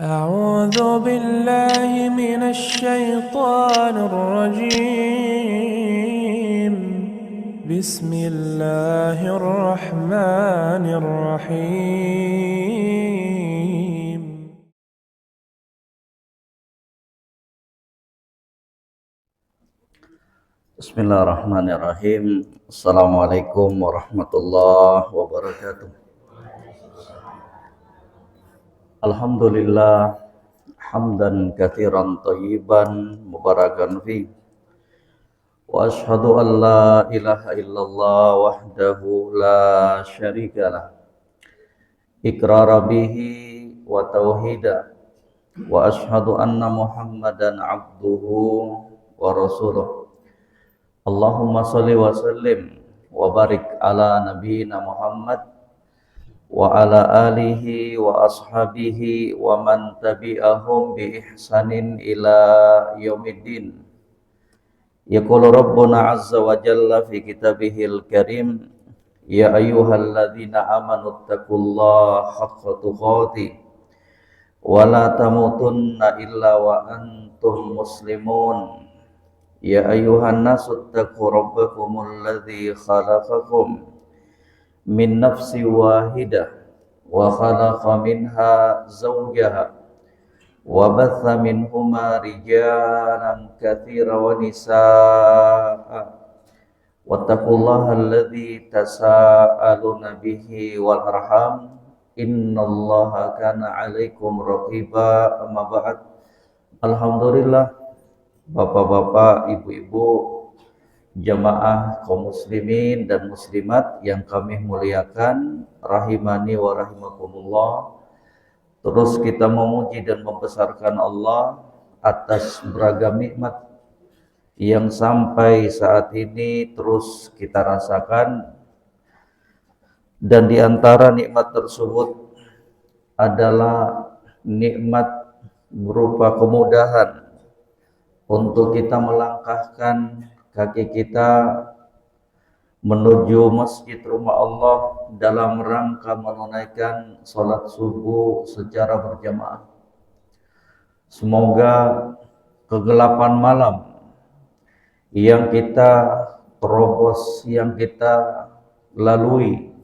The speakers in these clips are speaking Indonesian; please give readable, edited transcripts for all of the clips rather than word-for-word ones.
أعوذ بالله من الشيطان الرجيم بسم الله الرحمن الرحيم Bismillahirrahmanirrahim. Assalamualaikum warahmatullahi wabarakatuh. Alhamdulillah hamdan katsiran thayyiban mubarakan fi. Wa asyhadu an la ilaha illallah wahdahu la syarikalah. Iqrara bihi wa tauhida. Wa asyhadu anna Muhammadan abduhu wa rasuluh. Allahumma salli wa sallim wa barik ala nabiyyina Muhammad wa ala alihi wa ashabihi wa man tabi'ahum bi ihsanin ila yaumiddin. Yaqulu Rabbuna azza wa jalla fi kitabihil karim, ya ayyuhalladzina amanu taqullaha haqqa tuqatih wa la tamutunna illa wa antum muslimun. Ya ayyuhan nasu taqu rabbakumul ladzi khalaqakum min nafsin wahidah wa khalaqa minha zawjaha wa batha minhuma rijalan katsiran wa nisaa'a wattaqullaha alladzi tasaaluna bihi wal arham innallaha kana 'alaikum raqiba. Amma ba'd. Alhamdulillah, bapak-bapak, ibu-ibu, jamaah kaum muslimin dan muslimat yang kami muliakan, rahimani wa rahimakumullah. Terus kita memuji dan membesarkan Allah atas beragam nikmat yang sampai saat ini terus kita rasakan, dan di antara nikmat tersebut adalah nikmat berupa kemudahan untuk kita melangkahkan kaki kita menuju masjid rumah Allah dalam rangka menunaikan sholat subuh secara berjamaah. Semoga kegelapan malam yang kita terobos, yang kita lalui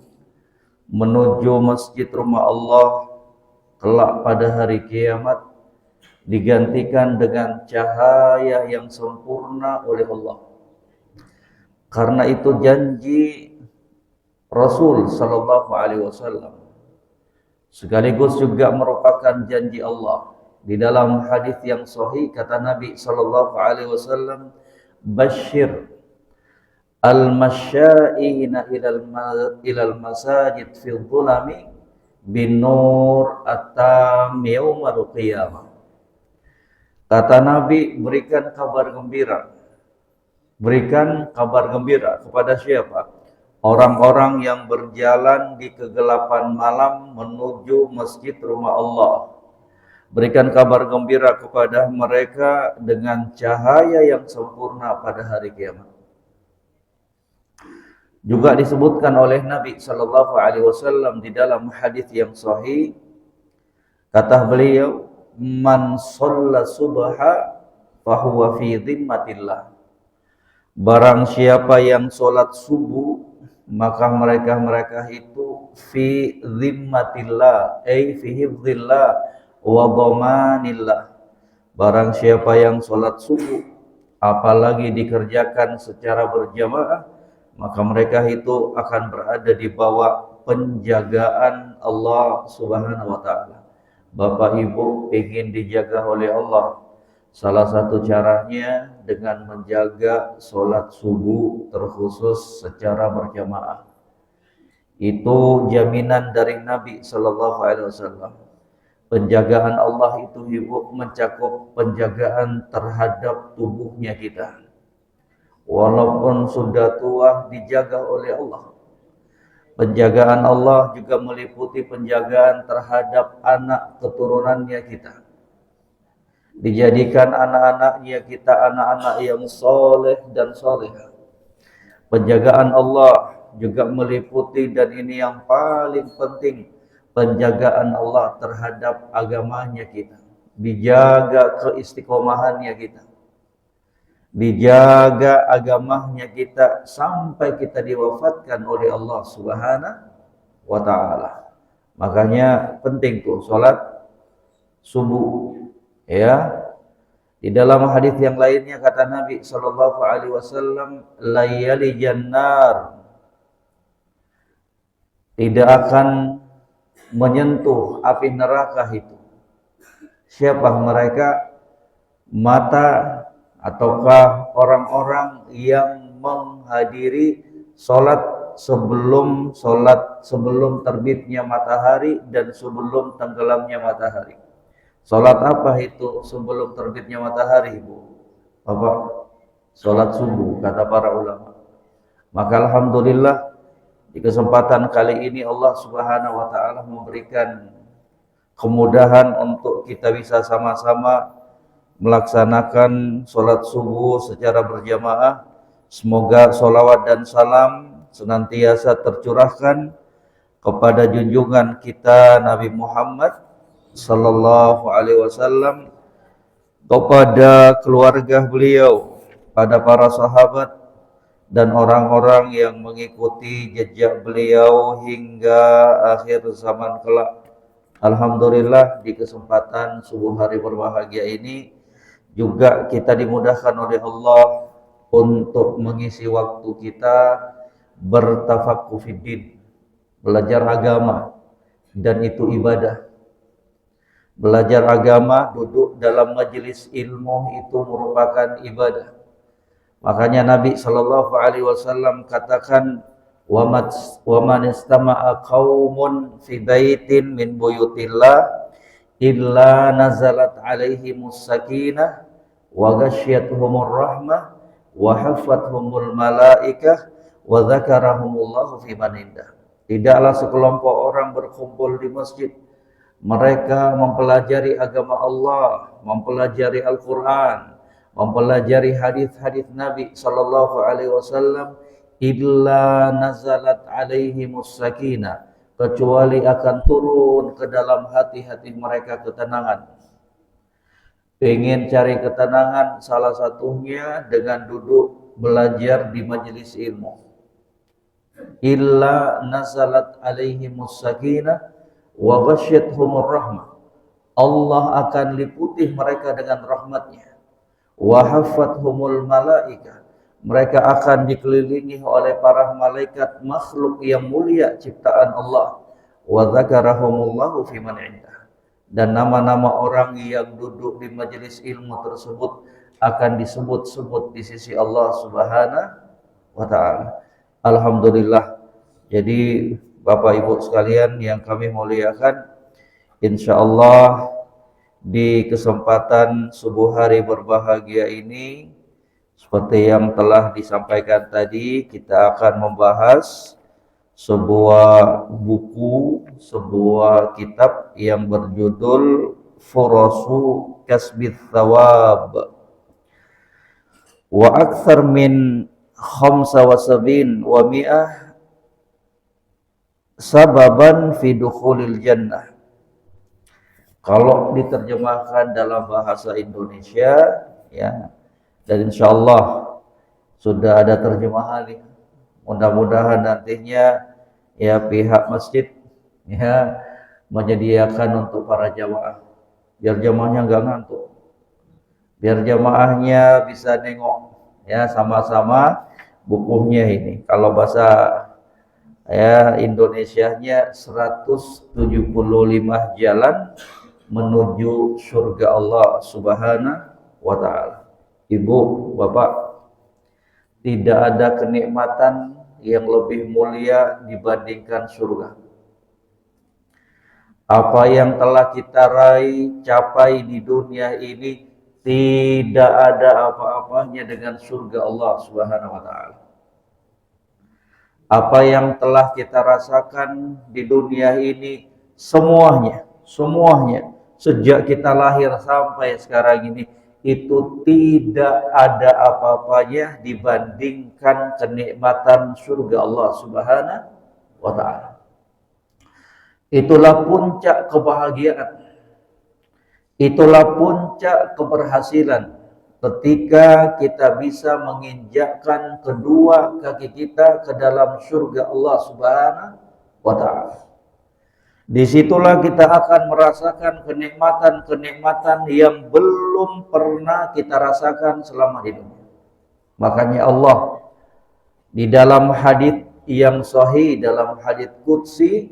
menuju masjid rumah Allah kelak pada hari kiamat digantikan dengan cahaya yang sempurna oleh Allah. Karena itu janji Rasul sallallahu alaihi wasallam sekaligus juga merupakan janji Allah. Di dalam hadis yang sahih kata Nabi sallallahu alaihi wasallam, "Basyir al-masya'ina ilal masajid fil dhulami bin nur atam yaumal qiyamah." Kata Nabi, berikan kabar gembira. Berikan kabar gembira kepada siapa? Orang-orang yang berjalan di kegelapan malam menuju masjid rumah Allah. Berikan kabar gembira kepada mereka dengan cahaya yang sempurna pada hari kiamat. Juga disebutkan oleh Nabi sallallahu alaihi wasallam di dalam hadis yang sahih, kata beliau, "Man shalla subha fahuwa fi dhimmatillah." Barang siapa yang sholat subuh, maka mereka itu fi dhimmatillah, ay fi hifdzillah wa dhamanillah. Barang siapa yang sholat subuh, apalagi dikerjakan secara berjamaah, maka mereka itu akan berada di bawah penjagaan Allah Subhanahu wa ta'ala. Bapak Ibu ingin dijaga oleh Allah, salah satu caranya dengan menjaga sholat subuh terkhusus secara berjamaah. Itu jaminan dari Nabi sallallahu alaihi wasallam. Penjagaan Allah itu Ibu mencakup penjagaan terhadap tubuhnya kita. Walaupun sudah tua dijaga oleh Allah. Penjagaan Allah juga meliputi penjagaan terhadap anak keturunannya kita. Dijadikan anak-anaknya kita anak-anak yang soleh dan solehah. Penjagaan Allah juga meliputi, dan ini yang paling penting, penjagaan Allah terhadap agamanya kita, dijaga keistiqomahannya kita, dijaga agamanya kita sampai kita diwafatkan oleh Allah Subhanahu wa taala. Makanya penting tuh salat subuh, ya. Di dalam hadis yang lainnya kata Nabi sallallahu alaihi wasallam, layali jannar, tidak akan menyentuh api neraka itu. Siapa mereka? Mata ataukah orang-orang yang menghadiri sholat sebelum terbitnya matahari dan sebelum tenggelamnya matahari. Sholat apa itu sebelum terbitnya matahari, Ibu? Bapak? Sholat subuh, kata para ulama. Maka alhamdulillah di kesempatan kali ini Allah Subhanahu wa taala memberikan kemudahan untuk kita bisa sama-sama melaksanakan sholat subuh secara berjamaah. Semoga sholawat dan salam senantiasa tercurahkan kepada junjungan kita Nabi Muhammad sallallahu alaihi wasallam, kepada keluarga beliau, pada para sahabat dan orang-orang yang mengikuti jejak beliau hingga akhir zaman kelak. Alhamdulillah di kesempatan subuh hari berbahagia ini juga kita dimudahkan oleh Allah untuk mengisi waktu kita bertafaqquh fiddin, belajar agama, dan itu ibadah. Belajar agama, duduk dalam majelis ilmu itu merupakan ibadah. Makanya Nabi sallallahu alaihi wasallam katakan, wa man istama'a qaumun fi baitin min buyutillah illa nazalat alaihimus sakinah wa ghasyiyatuhumur rahmah wa haffathumul malaikah wa dzakarahumullahu fi man indah. Tidaklah sekelompok orang berkumpul di masjid, mereka mempelajari agama Allah, mempelajari Al-Quran, mempelajari hadis-hadis Nabi sallallahu alaihi wasallam, illa nazalat alaihimus sakinah, kecuali akan turun ke dalam hati-hati mereka ketenangan. Pengen cari ketenangan, salah satunya dengan duduk belajar di majelis ilmu. Illa nazalat alaihimus sakinah wa ghasyiyatuhumur rahmah, Allah akan liputi mereka dengan rahmatnya. Wa haffathumul malaikah, mereka akan dikelilingi oleh para malaikat makhluk yang mulia ciptaan Allah. Wa dzakarahumullahu fi man indah, dan nama-nama orang yang duduk di majelis ilmu tersebut akan disebut-sebut di sisi Allah Subhanahu wa taala. Alhamdulillah. Jadi Bapak Ibu sekalian yang kami muliakan, insyaallah di kesempatan subuh hari berbahagia ini, seperti yang telah disampaikan tadi, kita akan membahas sebuah buku, sebuah kitab yang berjudul Furasu Kasbith Thawab wa akthar min 75 wa mi'ah sababan fi dukhulil jannah. Kalau diterjemahkan dalam bahasa Indonesia, ya, dan insyaallah sudah ada terjemahan. Mudah-mudahan nantinya ya pihak masjid ya menyediakan untuk para jamaah, biar jamaahnya nggak ngantuk, biar jamaahnya bisa nengok ya sama-sama bukunya ini. Kalau bahasa ya Indonesianya 175 jalan menuju surga Allah Subhanahu wa taala. Ibu, Bapak, tidak ada kenikmatan yang lebih mulia dibandingkan surga. Apa yang telah kita raih, capai di dunia ini tidak ada apa-apanya dengan surga Allah Subhanahu wa taala. Apa yang telah kita rasakan di dunia ini, semuanya sejak kita lahir sampai sekarang ini, itu tidak ada apa-apanya dibandingkan kenikmatan surga Allah Subhanahu wa taala. Itulah puncak kebahagiaan. Itulah puncak keberhasilan ketika kita bisa menginjakkan kedua kaki kita ke dalam surga Allah Subhanahu wa taala. Disitulah kita akan merasakan kenikmatan-kenikmatan yang belum pernah kita rasakan selama di dunia. Makanya Allah di dalam hadis yang sahih, dalam hadis qudsi,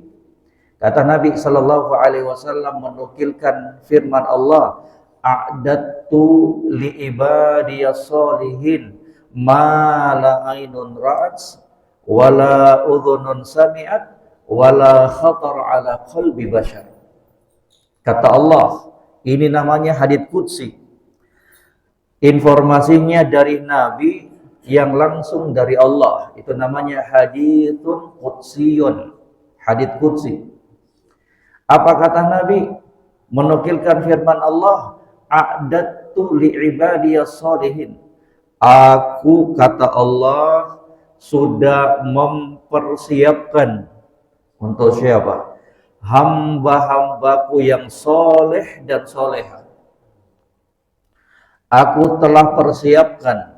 kata Nabi sallallahu alaihi wasallam menukilkan firman Allah, "A'dattu li ibadiyas sholihin ma la ainun ra'at wala udhunun sami'at wala khatar ala qalbi bashar." Kata Allah, ini namanya hadits qudsi. Informasinya dari Nabi yang langsung dari Allah. Itu namanya haditsun qudsiyun. Hadits qudsi. Apa kata Nabi? Menukilkan firman Allah, "A'dattu li ibadiyas sholihin." Aku, kata Allah, sudah mempersiapkan untuk siapa? Hamba-hambaku yang soleh dan soleha. Aku telah persiapkan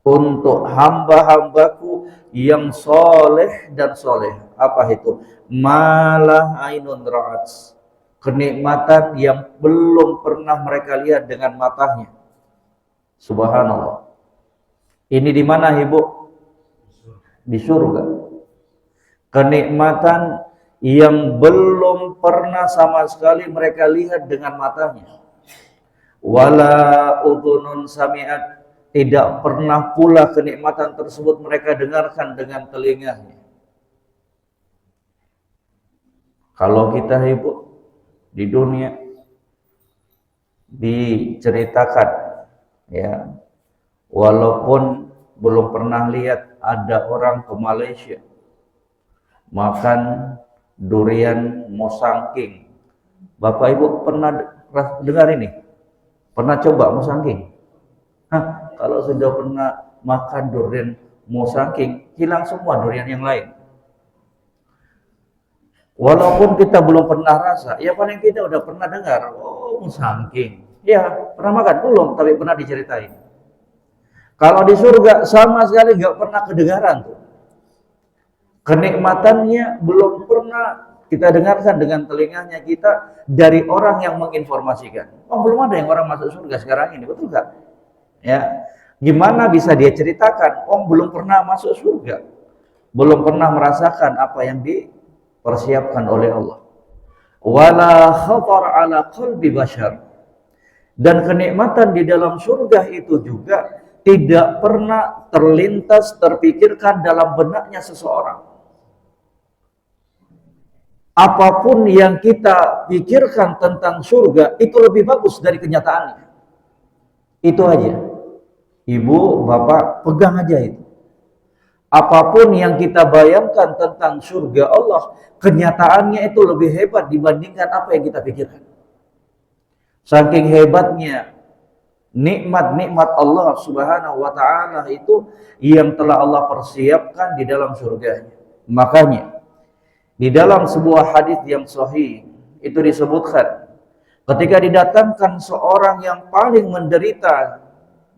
untuk hamba-hambaku yang soleh dan soleh. Apa itu? Malah ainun ra'at. Kenikmatan yang belum pernah mereka lihat dengan matanya. Subhanallah. Ini di mana, Ibu? Di surga. Kenikmatan yang belum pernah sama sekali mereka lihat dengan matanya. Wala udhunun sami'at. Tidak pernah pula kenikmatan tersebut mereka dengarkan dengan telinganya. Kalau kita, Ibu, di dunia diceritakan, ya, walaupun belum pernah lihat, ada orang ke Malaysia makan durian musangking. Bapak Ibu pernah dengar ini? Pernah coba musangking? Kalau sudah pernah makan durian musangking, hilang semua durian yang lain. Walaupun kita belum pernah rasa, ya paling kita udah pernah dengar, oh musangking. Ya, pernah makan? Belum, tapi pernah diceritain. Kalau di surga sama sekali nggak pernah kedengaran tuh. Kenikmatannya belum pernah kita dengarkan dengan telinganya kita dari orang yang menginformasikan. Oh, belum ada yang orang masuk surga sekarang ini, betul nggak? Ya, gimana bisa dia ceritakan? Oh, belum pernah masuk surga, belum pernah merasakan apa yang dipersiapkan oleh Allah. Wala khatar ala qalbi bashar. Dan kenikmatan di dalam surga itu juga tidak pernah terlintas, terpikirkan dalam benaknya seseorang. Apapun yang kita pikirkan tentang surga itu lebih bagus dari kenyataannya. Itu aja. Ibu, bapak, pegang aja itu. Apapun yang kita bayangkan tentang surga Allah, kenyataannya itu lebih hebat dibandingkan apa yang kita pikirkan. Saking hebatnya nikmat-nikmat Allah Subhanahu wa taala itu yang telah Allah persiapkan di dalam surganya. Makanya di dalam sebuah hadis yang sahih itu disebutkan, ketika didatangkan seorang yang paling menderita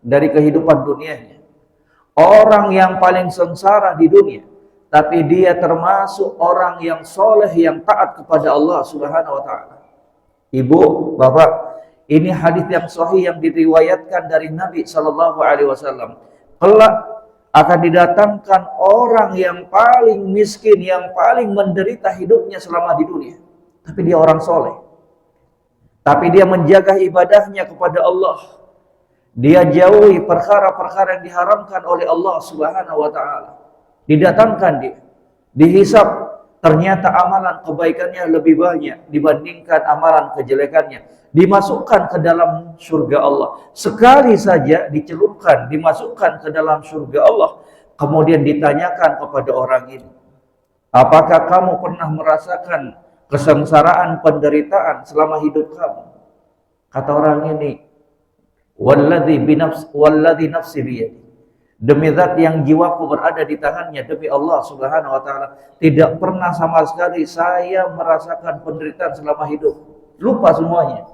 dari kehidupan dunianya, orang yang paling sengsara di dunia, tapi dia termasuk orang yang soleh, yang taat kepada Allah Subhanahu wa taala. Ibu, bapak, ini hadis yang sahih yang diriwayatkan dari Nabi sallallahu alaihi wasallam. Kelak akan didatangkan orang yang paling miskin, yang paling menderita hidupnya selama di dunia, tapi dia orang soleh, tapi dia menjaga ibadahnya kepada Allah. Dia jauhi perkara-perkara yang diharamkan oleh Allah Subhanahu wa taala. Didatangkan dia, dihisab, ternyata amalan kebaikannya lebih banyak dibandingkan amalan kejelekannya. Dimasukkan ke dalam surga Allah. Sekali saja dicelupkan, dimasukkan ke dalam surga Allah. Kemudian ditanyakan kepada orang ini, apakah kamu pernah merasakan kesengsaraan, penderitaan selama hidup kamu? Kata orang ini, walladzi nafsi biyadi, Demi zat yang jiwaku berada di tangannya, demi Allah Subhanahu wa taala, tidak pernah sama sekali saya merasakan penderitaan selama hidup. Lupa semuanya.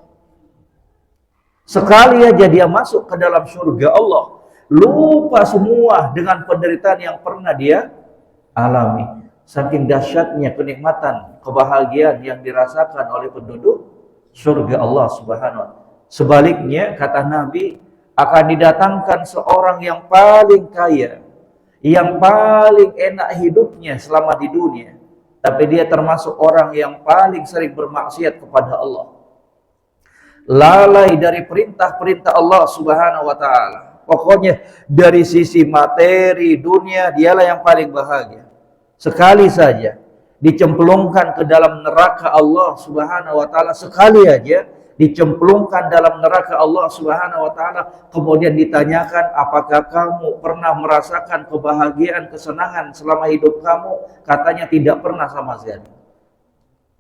Sekali aja dia masuk ke dalam surga Allah, lupa semua dengan penderitaan yang pernah dia alami. Saking dahsyatnya kenikmatan, kebahagiaan yang dirasakan oleh penduduk surga Allah Subhanahu wa taala. Sebaliknya kata Nabi, akan didatangkan seorang yang paling kaya, yang paling enak hidupnya selama di dunia, tapi dia termasuk orang yang paling sering bermaksiat kepada Allah, lalai dari perintah-perintah Allah Subhanahu wa taala. Pokoknya dari sisi materi dunia dialah yang paling bahagia. Sekali saja dicemplungkan ke dalam neraka Allah Subhanahu wa taala, sekali aja dicemplungkan dalam neraka Allah Subhanahu wa taala, kemudian ditanyakan, apakah kamu pernah merasakan kebahagiaan, kesenangan selama hidup kamu? Katanya tidak pernah sama sekali.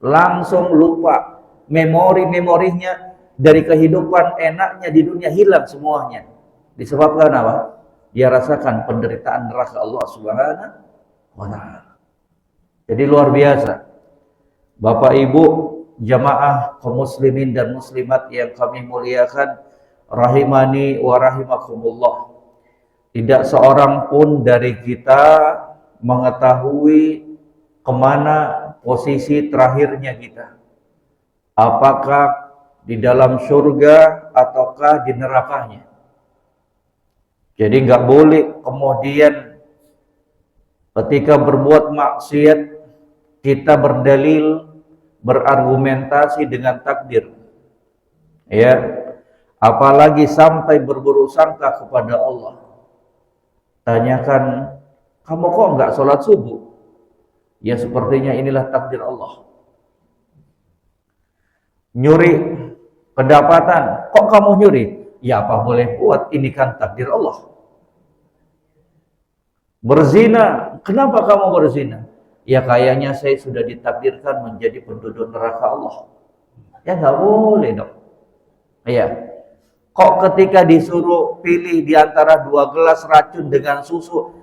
Langsung lupa, memori-memorinya dari kehidupan enaknya di dunia hilang semuanya. Disebabkan apa? Dia rasakan penderitaan neraka Allah Subhanahu wa taala. Jadi luar biasa. Bapak Ibu jamaah kaum muslimin dan muslimat yang kami muliakan, rahimani wa rahimakumullah. Tidak seorang pun dari kita mengetahui kemana posisi terakhirnya kita. Apakah di dalam surga ataukah di nerakanya. Jadi nggak boleh kemudian ketika berbuat maksiat kita berdalil, berargumentasi dengan takdir, ya, apalagi sampai berburuk sangka kepada Allah. Tanyakan, kamu kok enggak sholat subuh? Ya sepertinya inilah takdir Allah. Nyuri kedapatan, kok kamu nyuri? Ya apa boleh buat, ini kan takdir Allah. Berzina, kenapa kamu berzina? Ya kayaknya saya sudah ditakdirkan menjadi penduduk neraka Allah. Ya nggak boleh dong. Ya. Kok ketika disuruh pilih di antara 2 gelas racun dengan susu,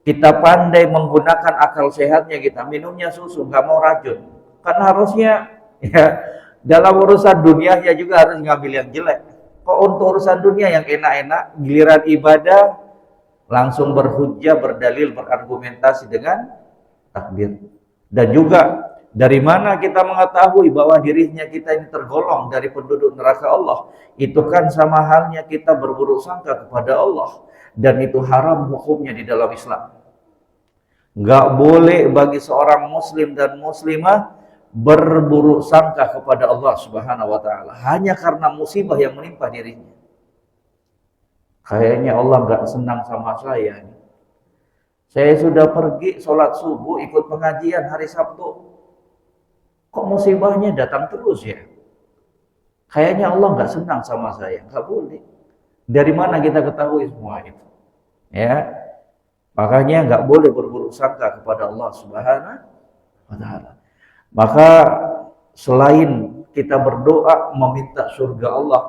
kita pandai menggunakan akal sehatnya, kita minumnya susu, nggak mau racun. Kan harusnya ya dalam urusan dunia ya juga harus ngambil yang jelek. Kok untuk urusan dunia yang enak-enak, giliran ibadah langsung berhujjah, berdalil, berargumentasi dengan takdir. Dan juga dari mana kita mengetahui bahwa dirinya kita ini tergolong dari penduduk neraka Allah? Itu kan sama halnya kita berburuk sangka kepada Allah, dan itu haram hukumnya di dalam Islam. Nggak boleh bagi seorang muslim dan muslimah berburuk sangka kepada Allah Subhanahu wa taala hanya karena musibah yang menimpa dirinya. Kayaknya Allah nggak senang sama saya. Saya sudah pergi sholat subuh, ikut pengajian hari Sabtu, kok musibahnya datang terus ya? Kayaknya Allah nggak senang sama saya. Nggak boleh. Dari mana kita ketahui semua itu? Ya, makanya nggak boleh berburuk sangka kepada Allah Subhanahu wa taala. Maka selain kita berdoa meminta surga Allah,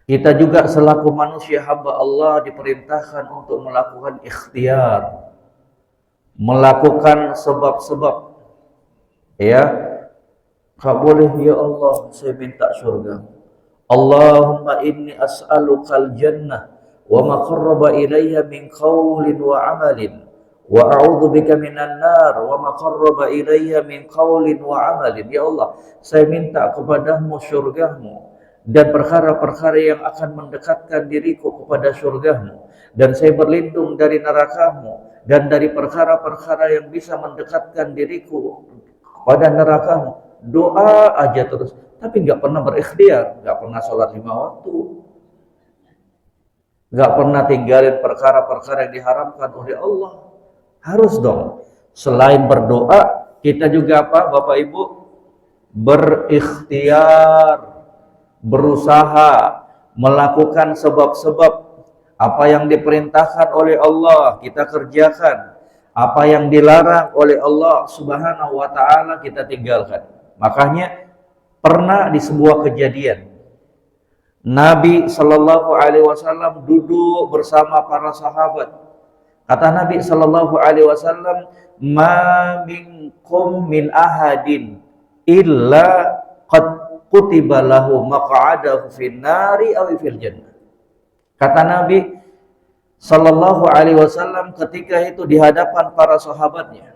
kita juga selaku manusia hamba Allah diperintahkan untuk melakukan ikhtiar, melakukan sebab-sebab. Ya, nggak boleh ya Allah saya minta surga. Allahumma inni as'alukal jannah wa ma qarraba ilayya min qawlin wa amalin wa a'udzubika minan nar wa ma qarraba ilayya min qawlin wa amalin. Ya Allah, saya minta kepadamu surgamu dan perkara-perkara yang akan mendekatkan diriku kepada surgamu, dan saya berlindung dari nerakamu dan dari perkara-perkara yang bisa mendekatkan diriku kepada nerakamu. Doa aja terus, tapi nggak pernah berikhtiar, nggak pernah sholat 5 waktu, nggak pernah tinggalin perkara-perkara yang diharamkan oleh Allah. Harus dong. Selain berdoa, kita juga apa, Bapak Ibu? Berikhtiar, berusaha melakukan sebab-sebab. Apa yang diperintahkan oleh Allah kita kerjakan, apa yang dilarang oleh Allah Subhanahu wa taala kita tinggalkan. Makanya pernah di sebuah kejadian Nabi Shallallahu Alaihi Wasallam duduk bersama para sahabat. Kata Nabi Shallallahu Alaihi Wasallam, "Ma minkum min ahadin illa qad kutiba lahu maq'adahu fin nari aw fil jannah." Kata Nabi Sallallahu Alaihi Wasallam ketika itu di hadapan para sahabatnya,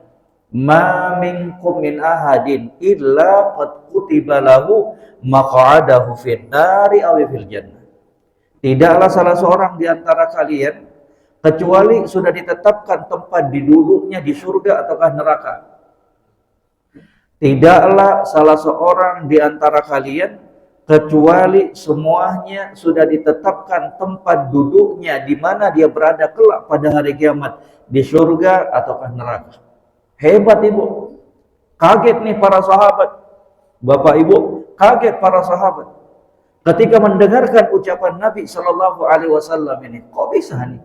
"Ma minkum min ahadin illa qad kutiba lahu maq'adahu fin nari aw fil jannah." Tidaklah salah seorang di antara kalian kecuali sudah ditetapkan tempat duduknya di surga ataukah neraka. Tidaklah salah seorang di antara kalian kecuali semuanya sudah ditetapkan tempat duduknya di mana dia berada kelak pada hari kiamat, di surga ataukah neraka. Hebat Ibu. Kaget nih para sahabat. Bapak Ibu, kaget para sahabat ketika mendengarkan ucapan Nabi Shallallahu Alaihi Wasallam ini. Kok bisa nih?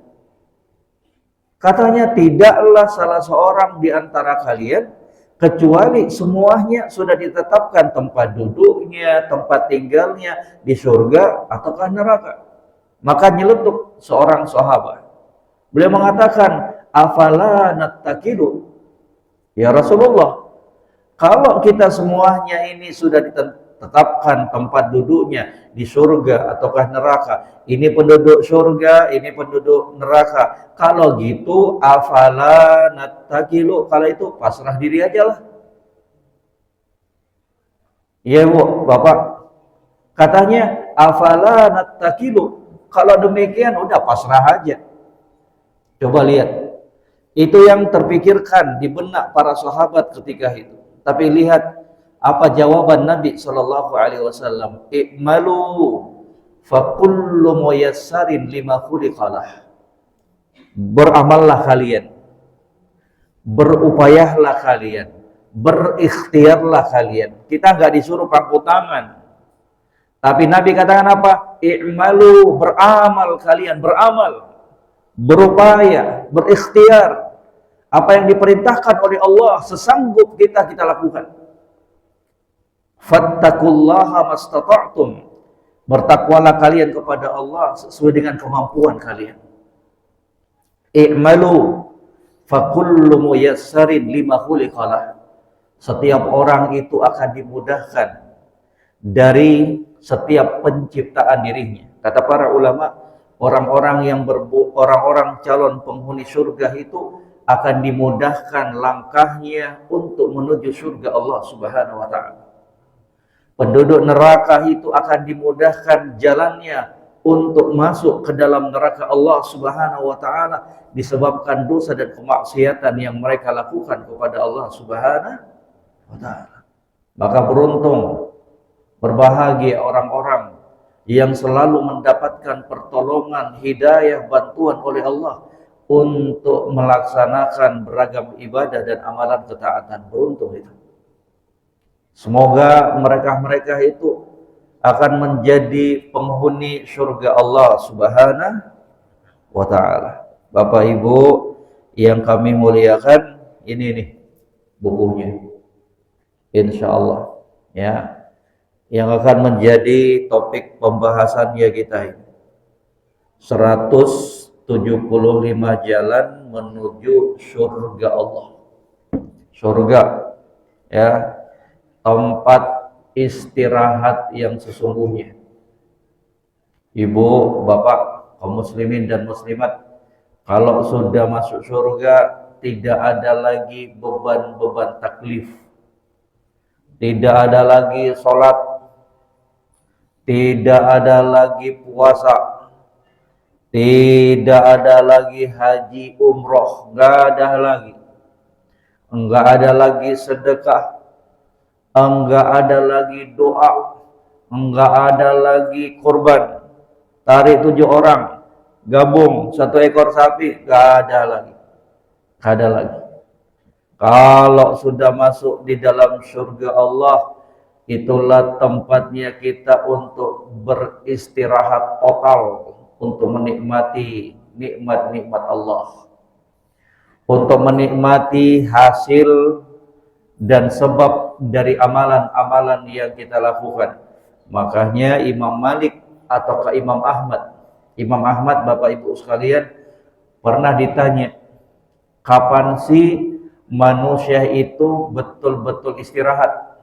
Katanya tidaklah salah seorang di antara kalian kecuali semuanya sudah ditetapkan tempat duduknya, tempat tinggalnya di surga ataukah neraka. Maka nyeletuk seorang sahabat. Beliau mengatakan, "Afala nattakilu?" Ya Rasulullah, kalau kita semuanya ini sudah ditetapkan tempat duduknya di surga ataukah neraka, ini penduduk surga, ini penduduk neraka, kalau gitu afala nattakilu, kalau itu pasrah diri aja lah. Iya Bu, Bapak, katanya afala nattakilu, kalau demikian udah pasrah aja. Coba lihat, itu yang terpikirkan di benak para sahabat ketika itu. Tapi lihat apa jawaban Nabi Shallallahu Alaihi Wasallam, "I'malu fa kullu muyassarin lima khuliqalah." Beramallah kalian, berupayalah kalian, berikhtiarlah kalian. Kita nggak disuruh pangku tangan, tapi Nabi katakan apa? I'malu, beramal kalian, beramal, berupaya, berikhtiar. Apa yang diperintahkan oleh Allah sesanggup kita lakukan. Fattaqullaha mastata'tum, bertakwalah kalian kepada Allah sesuai dengan kemampuan kalian. I'malu fa kullu muyassarin lima khuliqalah, setiap orang itu akan dimudahkan dari setiap penciptaan dirinya. Kata para ulama, orang-orang calon penghuni surga itu akan dimudahkan langkahnya untuk menuju surga Allah Subhanahu wa taala. Penduduk neraka itu akan dimudahkan jalannya untuk masuk ke dalam neraka Allah Subhanahu wa taala disebabkan dosa dan kemaksiatan yang mereka lakukan kepada Allah Subhanahu wa taala. Maka beruntung, berbahagia orang-orang yang selalu mendapatkan pertolongan, hidayah, bantuan oleh Allah untuk melaksanakan beragam ibadah dan amalan ketaatan. Beruntung itu. Semoga mereka-mereka itu akan menjadi penghuni surga Allah Subhanahu wa taala. Bapak Ibu yang kami muliakan, ini nih bukunya. Insyaallah ya, yang akan menjadi topik pembahasannya kita ini. 175 jalan menuju surga Allah. Surga ya, tempat istirahat yang sesungguhnya. Ibu, bapak, kaum muslimin dan muslimat, kalau sudah masuk surga tidak ada lagi beban-beban taklif, tidak ada lagi sholat, tidak ada lagi puasa, tidak ada lagi haji umroh, nggak ada lagi. Nggak ada lagi sedekah, nggak ada lagi doa, nggak ada lagi kurban. Tarik 7 orang, gabung 1 ekor sapi, nggak ada lagi. Nggak ada lagi. Kalau sudah masuk di dalam surga Allah, itulah tempatnya kita untuk beristirahat total, untuk menikmati nikmat-nikmat Allah, untuk menikmati hasil dan sebab dari amalan-amalan yang kita lakukan. Makanya Imam Malik atau ke Imam Ahmad. Imam Ahmad, Bapak Ibu sekalian, pernah ditanya, kapan sih manusia itu betul-betul istirahat?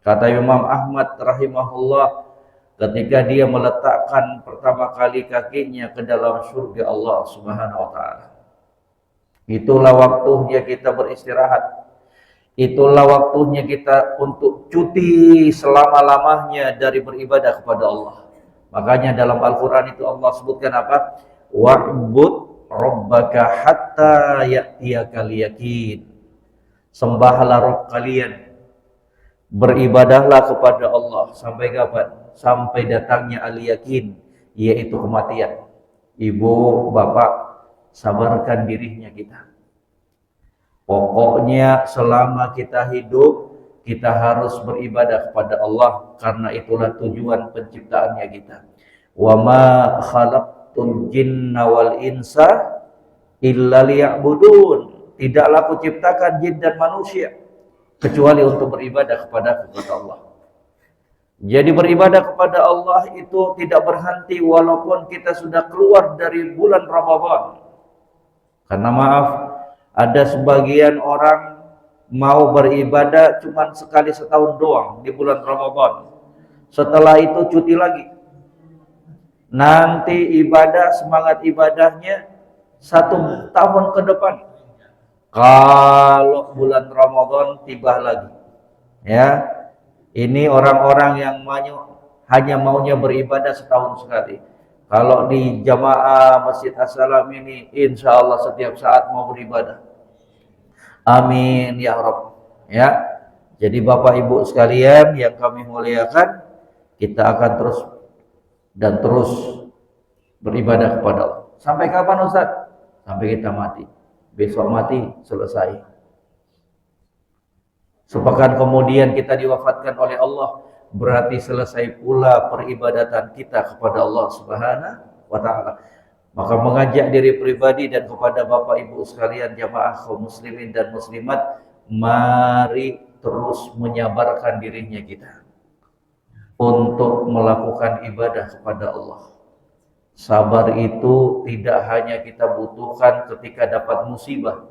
Kata Imam Ahmad rahimahullah, ketika dia meletakkan pertama kali kakinya ke dalam surga Allah Subhanahu wa taala. Itulah waktunya kita beristirahat. Itulah waktunya kita untuk cuti selama-lamanya dari beribadah kepada Allah. Makanya dalam Al-Quran itu Allah sebutkan apa? Wa'bud rabbaka hatta ya'tiyakal yakin. Sembahlah Rabb kalian, beribadahlah kepada Allah sampai kapan? Sampai datangnya al-yakin, yaitu kematian. Ibu, bapak, sabarkan dirinya kita. Pokoknya selama kita hidup, kita harus beribadah kepada Allah, karena itulah tujuan penciptaannya kita. Wa ma khalaqtul jinna wal insa illa liya'budun. Tidaklah aku ciptakan jin dan manusia kecuali untuk beribadah kepada Allah. Jadi beribadah kepada Allah itu tidak berhenti walaupun kita sudah keluar dari bulan Ramadan. Karena maaf, ada sebagian orang mau beribadah cuma sekali setahun doang di bulan Ramadan. Setelah itu cuti lagi. Nanti ibadah, semangat ibadahnya 1 tahun ke depan. Kalau bulan Ramadan tiba lagi, ya, ini orang-orang yang hanya maunya beribadah setahun sekali. Kalau di jamaah Masjid As-Salam ini, insya Allah setiap saat mau beribadah. Amin ya Rabb. Ya, jadi Bapak Ibu sekalian yang kami muliakan, kita akan terus beribadah kepada Allah. Sampai kapan Ustaz? Sampai kita mati. Besok mati, selesai. Sepekan kemudian kita diwafatkan oleh Allah, berarti selesai pula peribadatan kita kepada Allah Subhanahu wa taala. Maka mengajak diri pribadi dan kepada Bapak Ibu sekalian jamaah kaum muslimin dan muslimat, mari terus menyabarkan dirinya kita untuk melakukan ibadah kepada Allah. Sabar itu tidak hanya kita butuhkan ketika dapat musibah,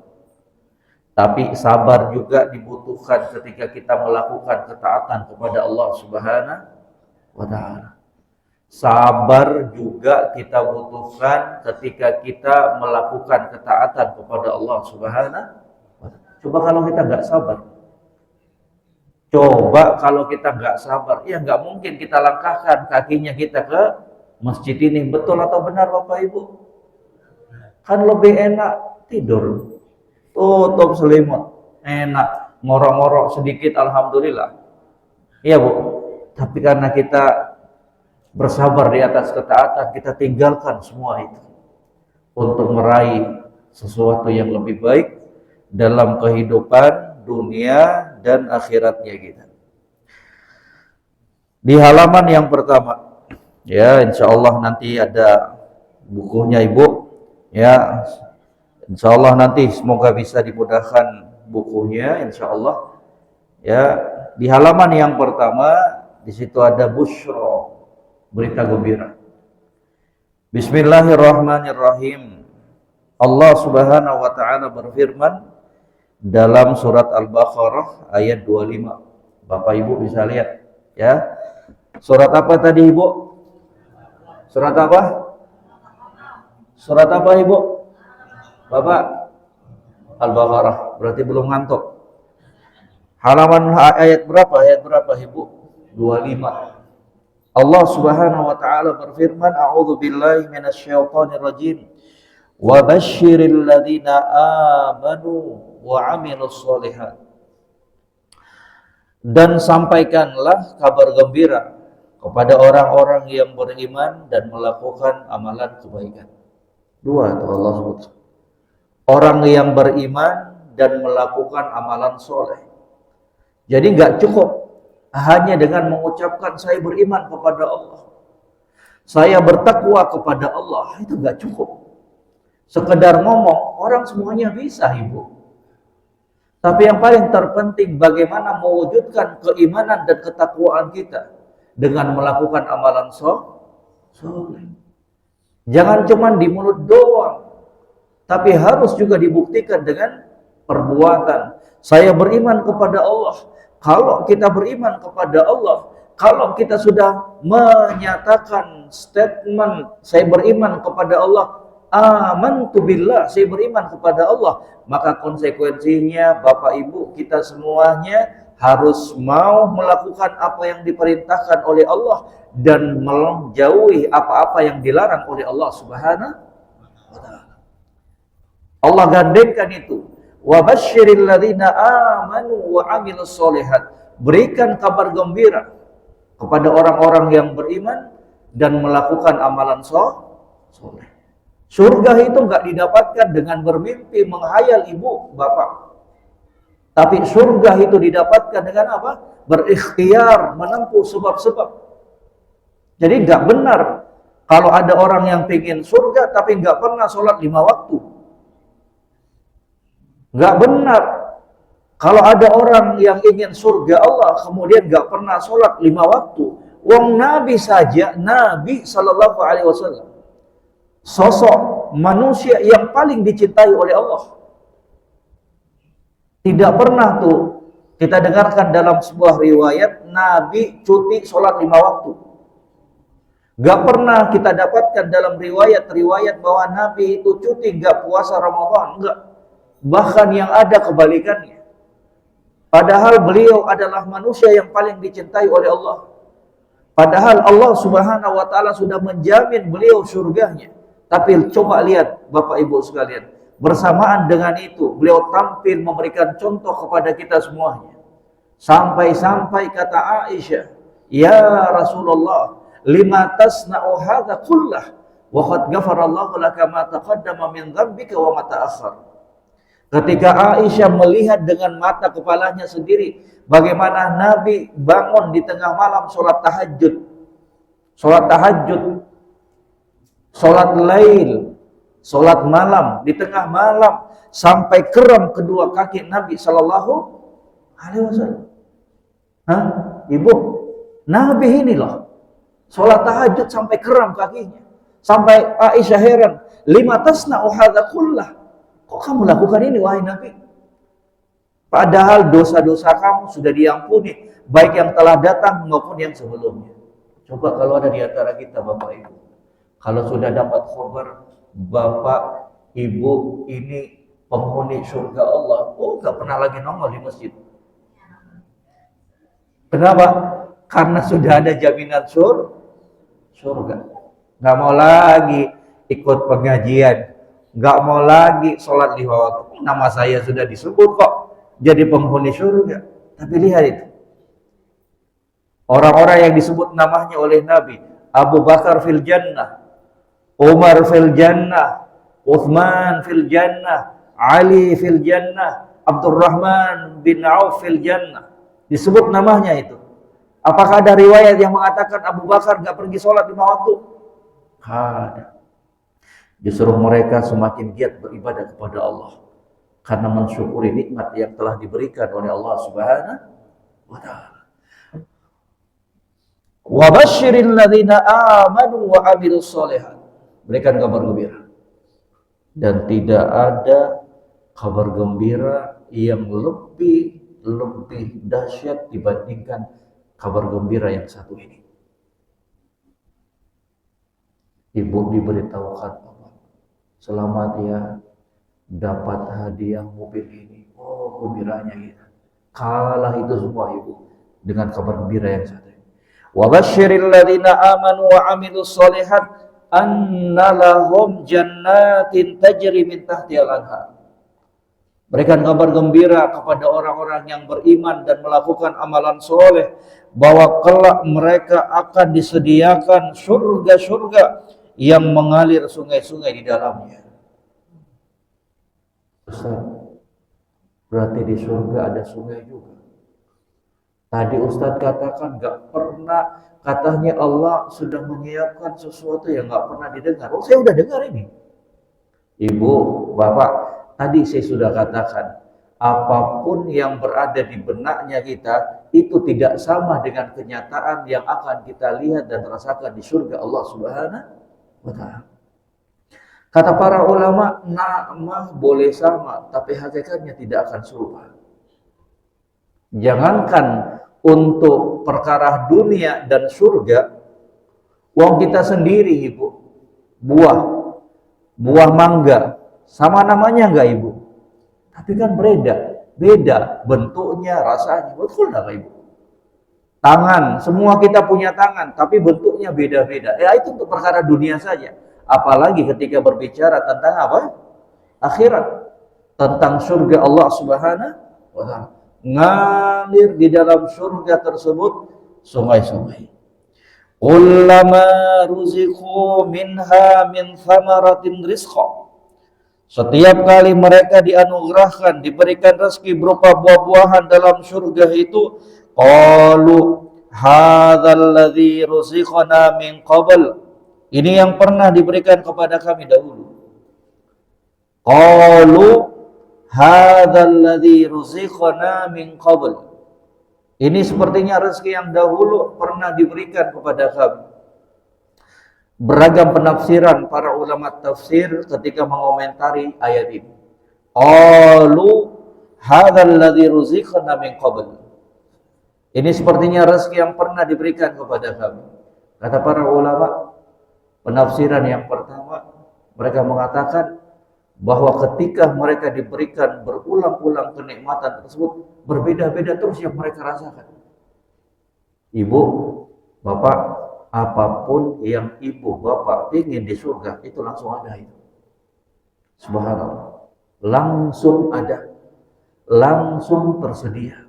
tapi sabar juga dibutuhkan ketika kita melakukan ketaatan kepada Allah Subhanahu wa taala. Sabar juga kita butuhkan ketika kita melakukan ketaatan kepada Allah Subhanahu wa taala. Coba kalau kita nggak sabar. Coba kalau kita nggak sabar, ya nggak mungkin kita langkahkan kakinya kita ke masjid ini. Betul atau benar Bapak Ibu? Kan lebih enak tidur, tutup selimut, enak, ngorok-ngorok sedikit, alhamdulillah. Iya Bu. Tapi karena kita bersabar di atas ketaatan, kita tinggalkan semua itu untuk meraih sesuatu yang lebih baik dalam kehidupan dunia dan akhiratnya kita. Di halaman yang pertama, ya, insya Allah nanti ada bukunya Ibu, ya, insya Allah nanti semoga bisa dimudahkan bukunya, insya Allah. Ya, di halaman yang pertama di situ ada busyra, berita gembira. Bismillahirrahmanirrahim. Allah Subhanahu wa taala berfirman dalam surat Al-Baqarah ayat 25. Bapak Ibu bisa lihat, ya. Surat apa tadi Ibu? Surat apa? Surat apa Ibu? Bapak? Al-Baqarah. Berarti belum ngantuk. Halaman ayat berapa? Ayat berapa Ibu? 25. Allah Subhanahu wa taala berfirman, A'udzu billahi minasyaitonir rajim. Wa basyiril ladzina amanu wa 'amilus sholihat. Dan sampaikanlah kabar gembira kepada orang-orang yang beriman dan melakukan amalan kebaikan. Dua itu Allah sebut. Orang yang beriman dan melakukan amalan soleh. Jadi nggak cukup hanya dengan mengucapkan saya beriman kepada Allah, saya bertakwa kepada Allah, itu nggak cukup. Sekedar ngomong, orang semuanya bisa Ibu. Tapi yang paling terpenting bagaimana mewujudkan keimanan dan ketakwaan kita dengan melakukan amalan soleh. Jangan cuma di mulut doang, tapi harus juga dibuktikan dengan perbuatan. Saya beriman kepada Allah. Kalau kita beriman kepada Allah, kalau kita sudah menyatakan statement saya beriman kepada Allah, amantu billah, saya beriman kepada Allah, maka konsekuensinya Bapak Ibu kita semuanya harus mau melakukan apa yang diperintahkan oleh Allah dan menjauhi apa-apa yang dilarang oleh Allah Subhanahu wa taala. Allah gandengkan itu. Wa basyiril ladzina amanu wa amilus solihat. Berikan kabar gembira kepada orang-orang yang beriman dan melakukan amalan soleh. Surga itu enggak didapatkan dengan bermimpi menghayal ibu bapak. Tapi surga itu didapatkan dengan apa? Berikhtiar, menempuh sebab-sebab. Jadi enggak benar kalau ada orang yang ingin surga tapi enggak pernah sholat 5 waktu. Enggak benar kalau ada orang yang ingin surga Allah kemudian enggak pernah sholat 5 waktu. Wong Nabi saja, Nabi Sallallahu Alaihi Wasallam, sosok manusia yang paling dicintai oleh Allah, tidak pernah tuh kita dengarkan dalam sebuah riwayat Nabi cuti sholat 5 waktu. Gak pernah kita dapatkan dalam riwayat bahwa Nabi itu cuti gak puasa Ramadan, enggak. Bahkan yang ada kebalikannya. Padahal beliau adalah manusia yang paling dicintai oleh Allah. Padahal Allah Subhanahu wa taala sudah menjamin beliau surganya. Tapi coba lihat Bapak Ibu sekalian, bersamaan dengan itu beliau tampil memberikan contoh kepada kita semuanya. Sampai-sampai kata Aisyah, "Ya Rasulullah, lima tasna'u hadza kullah wa qad ghafarallahu laka ma taqaddama min dzambika wa ma ta'akhkhar." Ketika Aisyah melihat dengan mata kepalanya sendiri bagaimana Nabi bangun di tengah malam sholat tahajud, sholat lail, sholat malam di tengah malam sampai kram kedua kaki Nabi Sallallahu Alaihi Wasallam. Hah? Ibu, Nabi ini loh sholat tahajud sampai kram kakinya, sampai Aisyah heran, lima tasna'u hadza kullah. Kok kamu lakukan ini wahai Nabi? Padahal dosa-dosa kamu sudah diampuni, baik yang telah datang maupun yang sebelumnya. Coba kalau ada di antara kita Bapak Ibu, kalau sudah dapat khabar Bapak Ibu ini penghuni surga Allah, gak pernah lagi nongol di masjid. Kenapa? Karena sudah ada jaminan surga. Gak mau lagi ikut pengajian, gak mau lagi sholat 5 waktu. Nama saya sudah disebut kok jadi penghuni surga. Tapi lihat itu, orang-orang yang disebut namanya oleh Nabi, Abu Bakar fil jannah, Umar fil jannah, Uthman fil jannah, Ali fil jannah, Abdurrahman bin Auf fil jannah. Disebut namanya itu. Apakah ada riwayat yang mengatakan Abu Bakar gak pergi sholat 5 waktu? Ada. Justru mereka semakin giat beribadah kepada Allah karena mensyukuri nikmat yang telah diberikan oleh Allah Subhanahu wa taala. Wa basyiril ladzina amanu wa amilus sholihat. Berikan kabar gembira. Dan tidak ada kabar gembira yang lebih dahsyat dibandingkan kabar gembira yang satu ini. Ibu diberitahukan, selamat ya, dapat hadiah mobil ini. Oh, gembiranya kita. Kalah itu semua ibu dengan kabar gembira yang satu ini. Wa basyiril ladzina amanu wa amilus sholihat anna lahum jannatin tajri min tahtihal anhar. Berikan kabar gembira kepada orang-orang yang beriman dan melakukan amalan soleh bahwa kelak mereka akan disediakan surga-surga yang mengalir sungai-sungai di dalamnya. Ustaz, berarti di surga ada sungai juga. Tadi Ustaz katakan gak pernah, katanya Allah sudah menyiapkan sesuatu yang gak pernah didengar. Oh, saya udah dengar ini. Ibu, Bapak, tadi saya sudah katakan, apapun yang berada di benaknya kita, itu tidak sama dengan kenyataan yang akan kita lihat dan rasakan di surga Allah Subhanahu wa taala. Kata para ulama, nama boleh sama, tapi hakikatnya tidak akan serupa. Jangankan untuk perkara dunia dan surga, wong kita sendiri Ibu, buah mangga, sama namanya enggak Ibu? Tapi kan beda bentuknya, rasanya. Betul enggak Ibu? Tangan, semua kita punya tangan, tapi bentuknya beda-beda. Ya itu untuk perkara dunia saja. Apalagi ketika berbicara tentang apa? Akhirat, tentang surga Allah Subhanahu wa taala. Ngalir di dalam surga tersebut sungai-sungai. Kullama ruziqu minha min thamaratin rizqa. Setiap kali mereka dianugerahkan, diberikan rezeki berupa buah-buahan dalam surga itu, qalu hadzal ladzi ruziqana min qabl. Ini yang pernah diberikan kepada kami dahulu. Qalu hadzal ladzi ruziqana min qabl. Ini sepertinya rezeki yang dahulu pernah diberikan kepada kami. Beragam penafsiran para ulama tafsir ketika mengomentari ayat ini. Qalu hadzal ladzi ruziqana min qabl. Ini sepertinya rezeki yang pernah diberikan kepada kami. Kata para ulama, penafsiran yang pertama, mereka mengatakan bahwa ketika mereka diberikan berulang-ulang kenikmatan tersebut, berbeda-beda terus yang mereka rasakan. Ibu, bapak, apapun yang ibu, bapak ingin di surga, itu langsung ada itu. Subhanallah. Langsung ada. Langsung tersedia.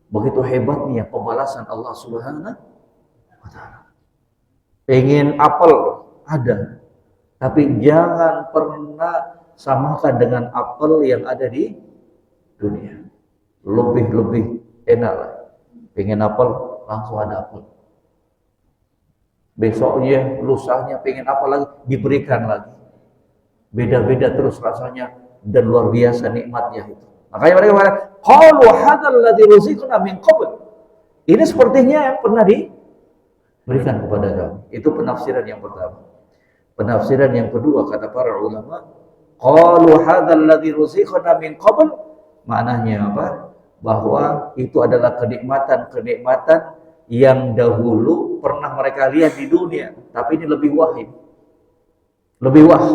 Begitu hebatnya pembalasan Allah Subhanahu wa taala. Pengen apel ada, tapi jangan pernah samakan dengan apel yang ada di dunia. Lebih enak lah. Pengen apel, langsung ada apel. Besoknya, lusanya pengen apa lagi, diberikan lagi. Beda-beda terus rasanya dan luar biasa nikmatnya itu. Makanya mereka mengatakan, qalu hadzal ladzi ruziqna min qabl. Ini sepertinya yang pernah diberikan kepada kami. Itu penafsiran yang pertama. Penafsiran yang kedua kata para ulama, qalu hadzal ladzi ruziqna min qabl, maknanya apa? Bahwa itu adalah kenikmatan yang dahulu pernah mereka lihat di dunia, tapi ini lebih wahid. Lebih wah.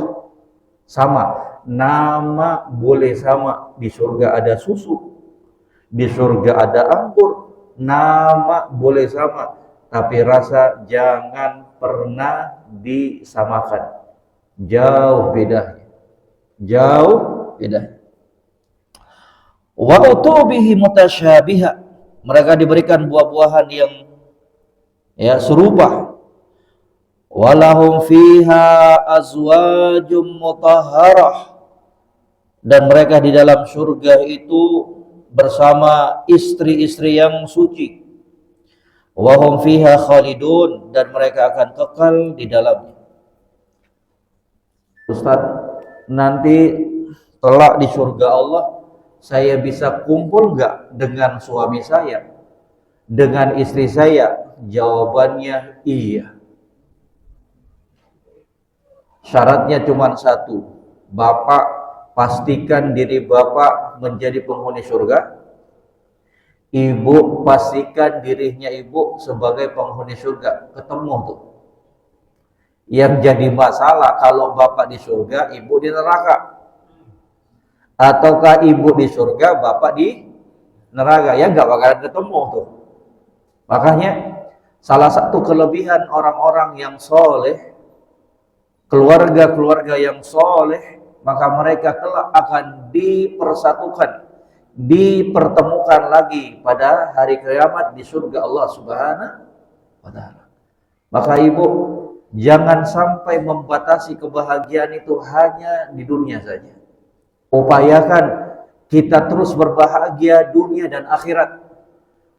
Sama, nama boleh sama, di surga ada susu, di surga ada anggur, nama boleh sama, tapi rasa jangan pernah disamakan. Jauh bedanya. Jauh bedanya. Wa utubihi mutasyabiha. Mereka diberikan buah-buahan yang serupa. Walahum fiha azwajum mutahharah. Dan mereka di dalam surga itu bersama istri-istri yang suci. Wahum fiha khalidun, dan mereka akan kekal di dalamnya. Ustaz, nanti kelak di surga Allah saya bisa kumpul nggak dengan suami saya, dengan istri saya? Jawabannya iya. Syaratnya cuma satu, bapak pastikan diri bapak menjadi penghuni surga, ibu pastikan dirinya ibu sebagai penghuni surga. Ketemu tuh. Yang jadi masalah kalau bapak di surga, ibu di neraka. Ataukah ibu di surga, bapak di neraka, ya nggak bakalan ketemu tuh. Makanya salah satu kelebihan orang-orang yang soleh, keluarga-keluarga yang soleh, maka mereka kelak akan dipersatukan, dipertemukan lagi pada hari kiamat di surga Allah Subhanahu wa taala. Maka ibu jangan sampai membatasi kebahagiaan itu hanya di dunia saja. Upayakan kita terus berbahagia dunia dan akhirat.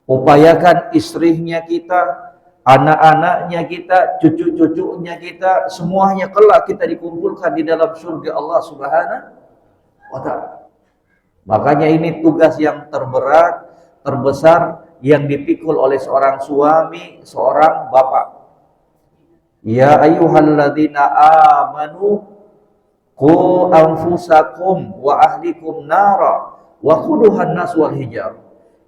Upayakan istrinya kita, anak-anaknya kita, cucu-cucunya kita, semuanya kelak kita dikumpulkan di dalam surga Allah Subhanahu wa taala. Makanya ini tugas yang terberat, terbesar yang dipikul oleh seorang suami, seorang bapak. Ya ayyuhalladzina amanu qu anfusakum wa ahlikum nara wa quduhan nas wal hijar.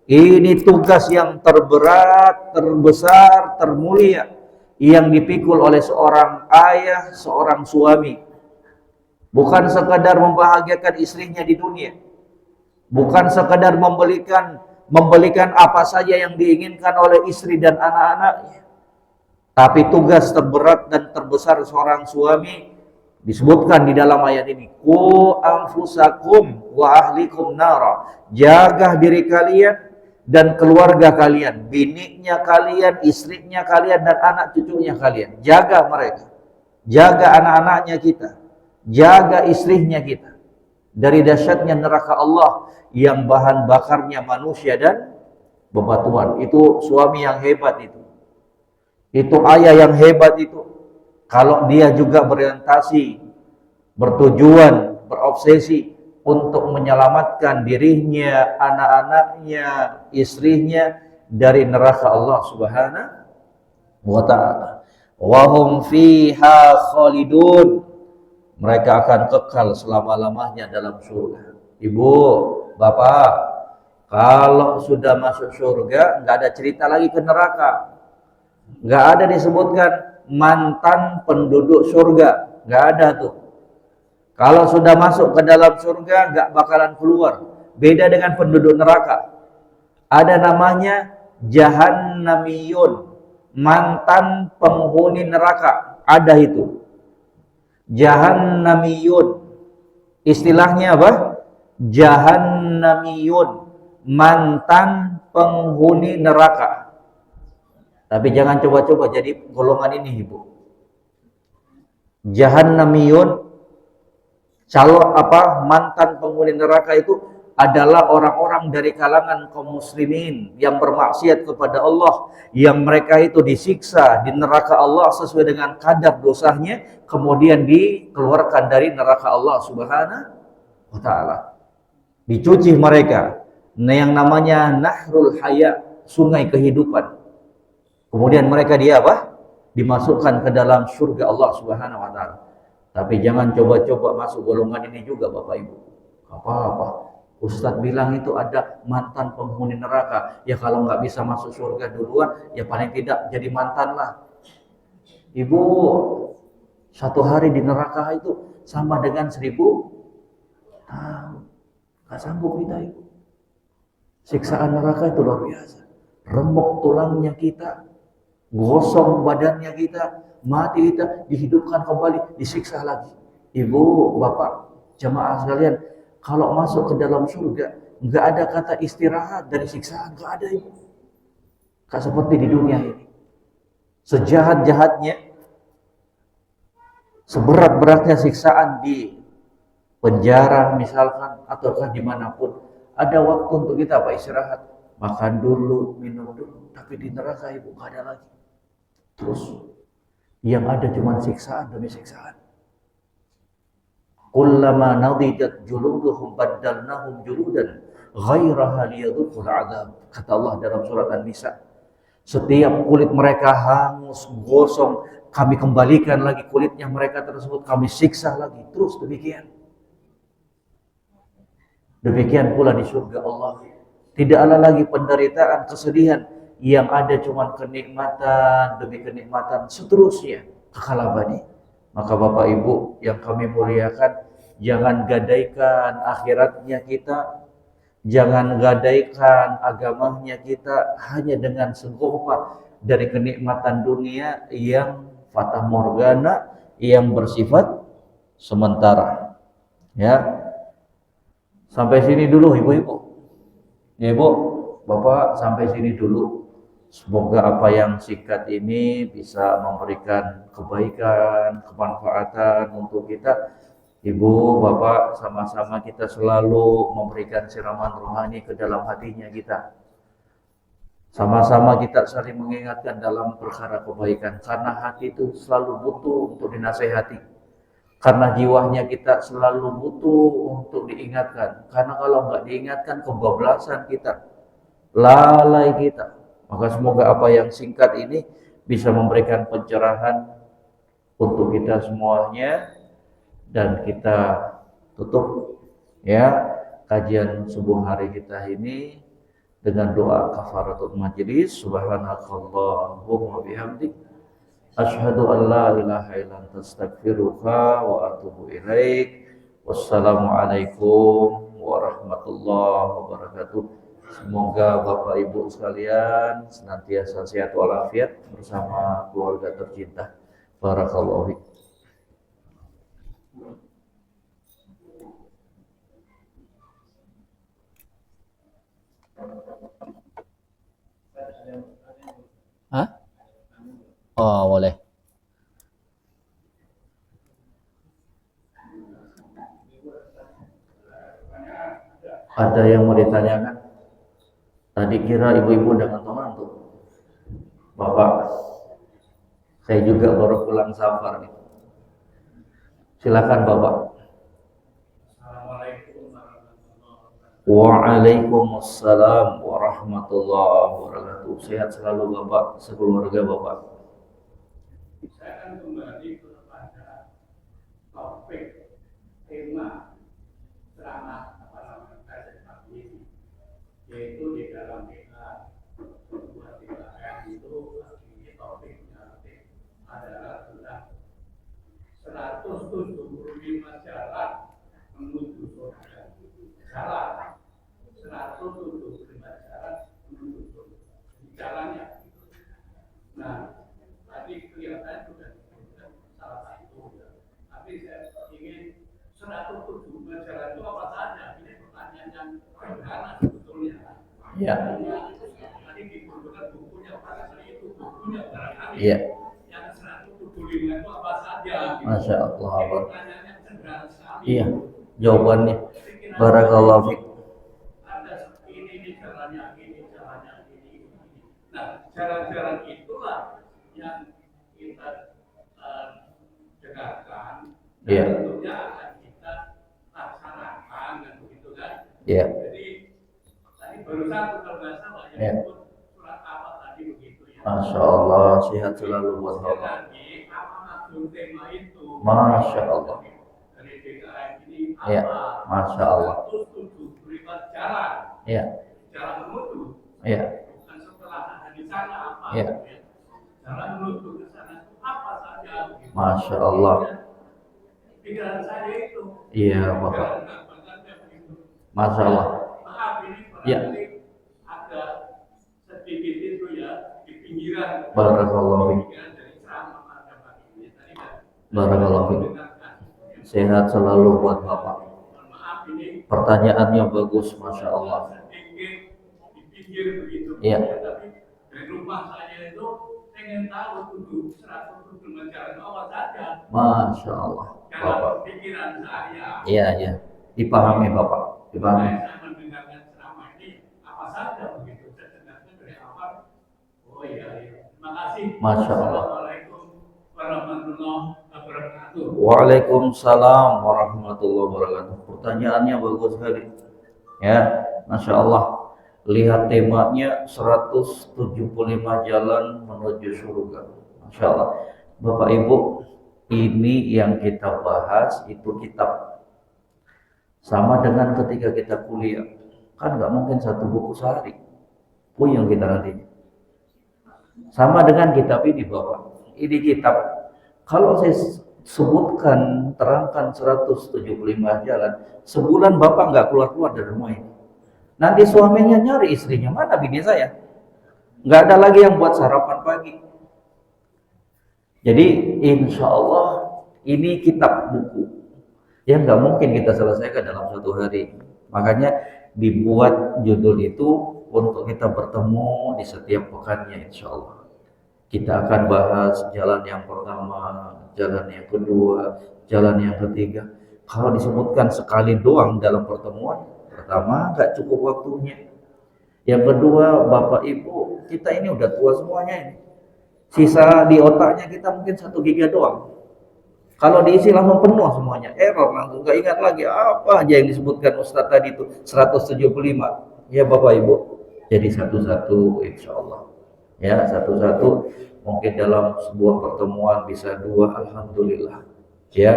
Ini tugas yang terberat, terbesar, termulia yang dipikul oleh seorang ayah, seorang suami. Bukan sekadar membahagiakan istrinya di dunia, bukan sekadar membelikan apa saja yang diinginkan oleh istri dan anak-anaknya, tapi tugas terberat dan terbesar seorang suami disebutkan di dalam ayat ini. Qu anfusakum wa ahlikum nara. Jaga diri kalian dan keluarga kalian, biniknya kalian, istrinya kalian, dan anak cucunya kalian. Jaga mereka. Jaga anak-anaknya kita. Jaga istrinya kita dari dahsyatnya neraka Allah yang bahan bakarnya manusia dan bebatuan. Itu suami yang hebat itu. Itu ayah yang hebat itu. Kalau dia juga berorientasi, bertujuan, berobsesi untuk menyelamatkan dirinya, anak-anaknya, istrinya dari neraka Allah Subhanahu wa ta'ala. Wa hum fiha khalidun. Mereka akan kekal selama-lamanya dalam surga. Ibu, bapak, kalau sudah masuk surga, nggak ada cerita lagi ke neraka. Nggak ada disebutkan mantan penduduk surga, nggak ada tuh. Kalau sudah masuk ke dalam surga, nggak bakalan keluar. Beda dengan penduduk neraka. Ada namanya jahannamiyun, mantan penghuni neraka. Ada itu. Jahannamiyun. Istilahnya apa? Jahannamiyun, mantan penghuni neraka. Tapi jangan coba-coba jadi golongan ini, Ibu. Jahannamiyun, mantan penghuni neraka itu adalah orang-orang dari kalangan kaum muslimin yang bermaksiat kepada Allah, yang mereka itu disiksa di neraka Allah sesuai dengan kadar dosanya, kemudian dikeluarkan dari neraka Allah Subhanahu wa ta'ala. Dicuci mereka. Nah, yang namanya Nahrul Haya, sungai kehidupan. Kemudian mereka dimasukkan ke dalam surga Allah Subhanahu wa ta'ala. Tapi jangan coba-coba masuk golongan ini juga, Bapak Ibu. Apa-apa. Ustadz bilang itu ada mantan penghuni neraka. Ya kalau nggak bisa masuk surga duluan, ya paling tidak jadi mantan lah. Ibu, satu hari di neraka itu sama dengan 1000 tahun. Nggak sanggup kita, Ibu. Siksaan neraka itu luar biasa. Remuk tulangnya kita, gosong badannya kita, mati kita, dihidupkan kembali, disiksa lagi. Ibu, bapak, jamaah sekalian, kalau masuk ke dalam surga, nggak ada kata istirahat dari siksaan, nggak ada, Ibu. Nggak seperti di dunia ini. Sejahat-jahatnya, seberat-beratnya siksaan di penjara misalkan, ataukah dimanapun, ada waktu untuk kita istirahat, makan dulu, minum dulu. Tapi di neraka, Ibu, nggak ada lagi. Terus yang ada cuma siksaan demi siksaan. Kullama nadijat juluduhum baddalnahum juludan ghairaha liyadhuqul adzab. Kata Allah dalam surat An-Nisa. Setiap kulit mereka hangus, gosong, kami kembalikan lagi kulitnya mereka tersebut, kami siksa lagi. Terus demikian. Demikian pula di surga Allah. Tidak ada lagi penderitaan, kesedihan. Yang ada cuma kenikmatan demi kenikmatan, seterusnya kekal abadi. Maka Bapak Ibu yang kami muliakan, jangan gadaikan akhiratnya kita, jangan gadaikan agamanya kita hanya dengan segumpal dari kenikmatan dunia yang fata morgana, yang bersifat sementara. Ya, sampai sini dulu Ibu-ibu. Ya Ibu, Bapak, sampai sini dulu. Semoga apa yang singkat ini bisa memberikan kebaikan, kemanfaatan untuk kita. Ibu, Bapak, sama-sama kita selalu memberikan siraman rohani ke dalam hatinya kita. Sama-sama kita saling mengingatkan dalam perkara kebaikan. Karena hati itu selalu butuh untuk dinasehati. Karena jiwanya kita selalu butuh untuk diingatkan. Karena kalau nggak diingatkan, kebablasan kita. lalai kita. Maka semoga apa yang singkat ini bisa memberikan pencerahan untuk kita semuanya, dan kita tutup ya kajian subuh hari kita ini dengan doa kafaratul majelis. Subhanakallahumma bihamdik asyhadu an la ilaha illa anta astaghfiruka wa atubu ilaik. Wassalamualaikum warahmatullahi wabarakatuh. Semoga Bapak Ibu sekalian senantiasa sehat walafiat bersama keluarga tercinta. Barakallahu fiik. Hah? Oh, boleh. Ada yang mau ditanyakan? Tadi kira ibu-ibu dengan teman tuh. Bapak, saya juga baru pulang safar nih. Silakan Bapak. Waalaikumsalam warahmatullahi wabarakatuh. Sehat selalu Bapak, sekeluarga Bapak. Saya akan kembali kepada topik tema ceramah kajian pagi ini, yaitu di dalam kita 2-3 itu ini topiknya adalah tentang 175 jalan menuju surga. Jalan 175 jalan menuju surga. Jalannya. Nah, tadi kelihatan sudah disebutkan salah satu, tapi saya ingin 175 jalan itu apa saja? Ini pertanyaan yang sederhana sebetulnya. Ya. Tadi dibutuhkan bukunya, pada saya itu bukunya barangkali. Ya. Yang 175 itu apa saja? Masya Allah. Ini pertanyaan yang sederhana sekali. Iya. Jawabannya. Barakallahu fiik. Ada ini jalannya, ini. Nah, jalan-jalan itulah yang kita dengarkan, dan Iya. tentunya akan kita laksanakan, kan begitu kan? Iya. Jadi tadi baru satu kalau nggak salah Iya. yang ikut surat apa tadi begitu ya. Masya Allah, sehat selalu buat Sekali Bapak. lagi, apa maksud tema itu? Masya Allah. Dari DKM ini apa? Iya. Masya Allah. 175 jalan. Iya. Jalan menuju. Iya. Bukan setelah ada di sana apa? Iya. Ya. Jalan menuju ke sana itu apa saja? Gitu. Masya Allah. Pikiran saya itu. Iya Bapak. Masya Allah. Maaf ini Iya. barangkali ada sedikit itu ya di pinggiran. Barakallahu fiik. Pinggiran dari ceramah pada pagi ini tadi kan. Barakallahu fiik. Mendengarkan. Sehat selalu buat Bapak. Mohon maaf ini. Pertanyaannya bagus, Masya Allah. Sedikit di pinggir begitu. Iya. Tapi dari rumah saya itu pengen tahu tujuh 175 jalan apa saja. Masya Allah. Bapak. Kalau pikiran saya. Iya, iya. Dipahami Bapak. Dipahami. Saya mendengarkan ceramah ini apa saja begitu. Saya dengarkan dari awal. Oh iya. Terima kasih. Masya Allah. Assalamualaikum warahmatullahi wabarakatuh. Waalaikumsalam warahmatullahi wabarakatuh. Pertanyaannya bagus sekali. Ya, Masya Allah. Lihat temanya 175 jalan menuju surga. Masya Allah. Bapak Ibu, ini yang kita bahas itu kitab. Sama dengan ketika kita kuliah. Kan nggak mungkin satu buku sehari. Puyeng kita nantinya. Sama dengan kitab ini Bapak. Ini kitab. Kalau saya sebutkan, terangkan 175 jalan, sebulan Bapak nggak keluar-keluar dari rumah ini. Nanti suaminya nyari istrinya, mana bini saya? Nggak ada lagi yang buat sarapan pagi. Jadi insya Allah ini kitab buku yang nggak mungkin kita selesaikan dalam satu hari. Makanya dibuat judul itu untuk kita bertemu di setiap pekannya insya Allah. Kita akan bahas jalan yang pertama, jalan yang kedua, jalan yang ketiga. Kalau disebutkan sekali doang dalam pertemuan pertama nggak cukup waktunya. Yang kedua, Bapak Ibu, kita ini udah tua semuanya ini. Sisa di otaknya kita mungkin 1 giga doang. Kalau diisi langsung penuh semuanya, error langsung nggak ingat lagi apa aja yang disebutkan Ustadz tadi itu 175. Ya Bapak Ibu, Jadi satu-satu insya Allah. Ya, satu-satu mungkin dalam sebuah pertemuan bisa dua, alhamdulillah. Ya,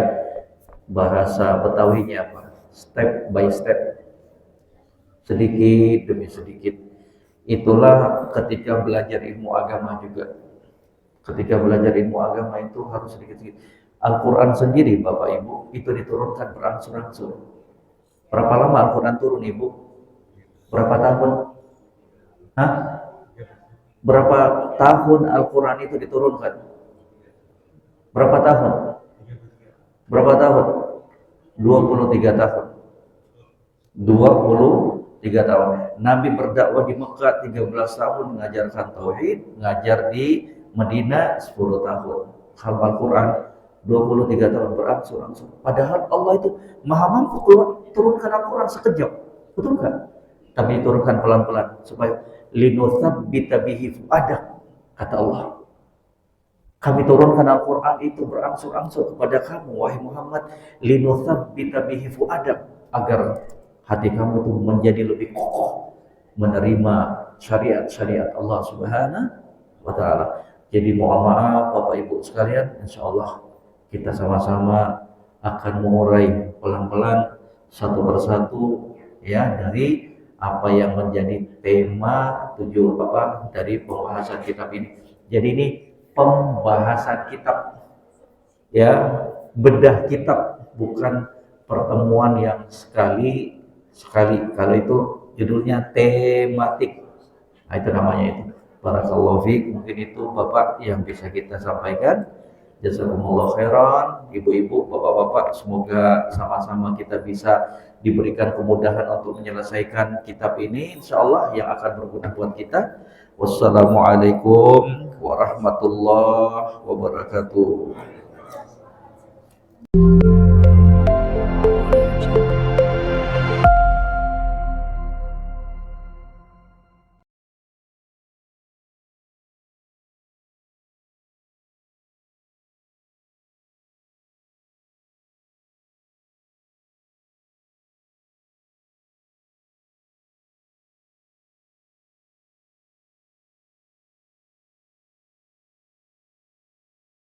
bahasa Betawinya apa? Step by step, sedikit demi sedikit. Itulah ketika belajar ilmu agama juga. Ketika belajar ilmu agama itu harus sedikit-sedikit. Al-Quran sendiri Bapak Ibu itu diturunkan berangsur-angsur. Berapa lama Al-Quran turun Ibu? Berapa tahun? Hah? Berapa tahun Al-Quran itu diturunkan? Berapa tahun? Berapa tahun? 23 tahun. 23 tahun. Nabi berdakwah di Mekah 13 tahun, mengajarkan tauhid, ngajar di Madinah 10 tahun. Kalau Al-Quran 23 tahun berangsur-angsur. Padahal Allah itu maha mampu turunkan Al-Quran sekejap. Betul kan? Tapi diturunkan pelan-pelan supaya linutsabbita bihi fuadak, kata Allah. Kami turunkan Al-Quran itu berangsur-angsur kepada kamu, wahai Muhammad, linutsabbita bihi fuadak, agar hati kamu itu menjadi lebih kokoh menerima syariat-syariat Allah Subhanahu wa Ta'ala. Jadi mohon maaf Bapak Ibu sekalian, insya Allah kita sama-sama akan mengurai pelan-pelan satu persatu ya dari apa yang menjadi tema dari pembahasan kitab ini. Jadi ini pembahasan kitab, ya, bedah kitab, bukan pertemuan yang sekali. Kalau itu judulnya tematik, nah, itu namanya itu. Barakallahu fiik. Mungkin itu Bapak yang bisa kita sampaikan. Jazakumullah khairan, ibu-ibu, bapak-bapak, semoga sama-sama kita bisa diberikan kemudahan untuk menyelesaikan kitab ini, insyaallah yang akan berguna buat kita. Wassalamualaikum warahmatullahi wabarakatuh.